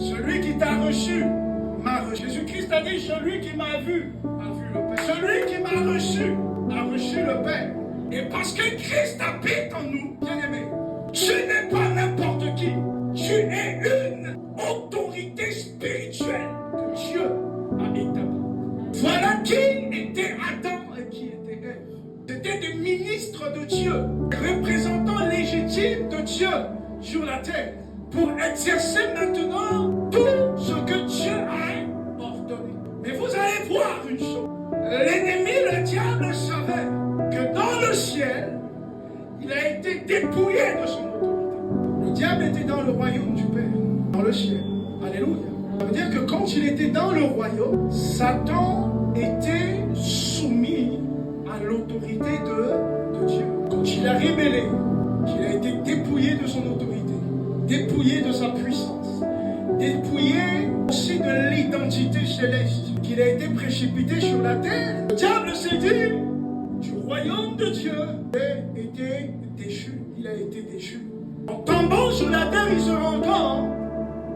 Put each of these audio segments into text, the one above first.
Celui qui t'a reçu m'a reçu. Jésus-Christ a dit, celui qui m'a vu a vu le Père. Celui qui m'a reçu a reçu le Père. Et parce que Christ habite en nous, bien-aimé, tu n'es pas n'importe qui. Tu es une autorité spirituelle que Dieu a établie. Voilà qui était Adam et qui était Ève. C'était des ministres de Dieu, représentants légitimes de Dieu sur la terre, pour exercer maintenant tout ce que Dieu a ordonné. Mais vous allez voir une chose. L'ennemi, le diable, savait que dans le ciel, il a été dépouillé de son autorité. Le diable était dans le royaume du Père, dans le ciel. Alléluia. Ça veut dire que quand il était dans le royaume, Satan était soumis à l'autorité de Dieu. Quand il a rébellé, qu'il a été dépouillé de son autorité, dépouillé de sa puissance, dépouillé aussi de l'identité céleste, qu'il a été précipité sur la terre, le diable s'est dit, du royaume de Dieu, il a été déchu. Il a été déchu. En tombant sur la terre, il se rend compte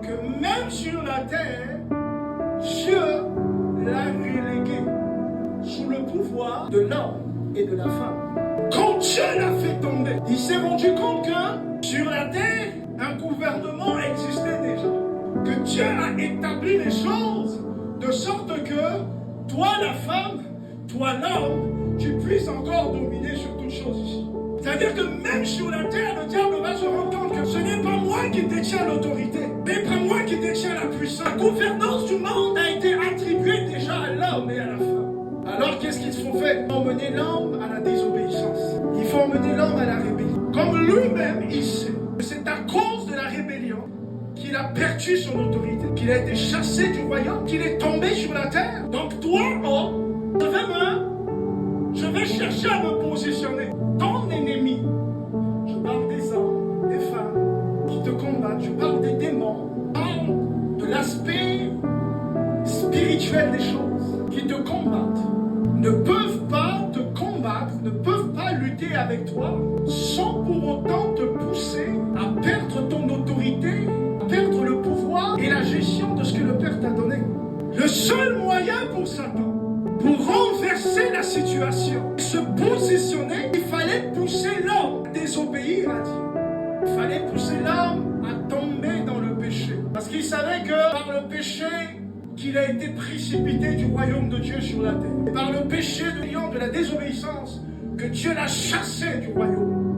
que même sur la terre, Dieu l'a relégué sous le pouvoir de l'homme et de la femme. Quand Dieu l'a fait tomber, il s'est rendu compte que sur la terre, un gouvernement existait déjà. Que Dieu a établi les choses de sorte que toi la femme, toi l'homme, tu puisses encore dominer sur toutes choses ici. C'est-à-dire que même sur la terre, le diable va se rendre compte que ce n'est pas moi qui détiens l'autorité, mais pas moi qui détiens la puissance. La gouvernance du monde a été attribuée déjà à l'homme et à la femme. Alors qu'est-ce qu'ils font faire? Ils font emmener l'homme à la désobéissance. Ils font emmener l'homme à la rébellion. Comme lui-même, il sait que c'est à cause de la rébellion qu'il a perdu son autorité, qu'il a été chassé du royaume, qu'il est tombé sur la terre. Donc toi, homme, je vais chercher à me positionner. Ton ennemi, je parle des hommes, des femmes qui te combattent, je parle des démons, je parle de l'aspect spirituel des choses qui te combattent, ne peuvent pas te combattre, ne peuvent pas lutter avec toi sans pour autant te pousser à perdre ton autorité, à perdre le pouvoir et la gestion de ce que le Père t'a donné. Le seul moyen pour Satan, pour renverser la situation, se positionner, il fallait pousser l'homme à désobéir à Dieu. Il fallait pousser l'homme à tomber dans le péché. Parce qu'il savait que par le péché, qu'il a été précipité du royaume de Dieu sur la terre. Et par le péché de la désobéissance, que Dieu l'a chassé du royaume.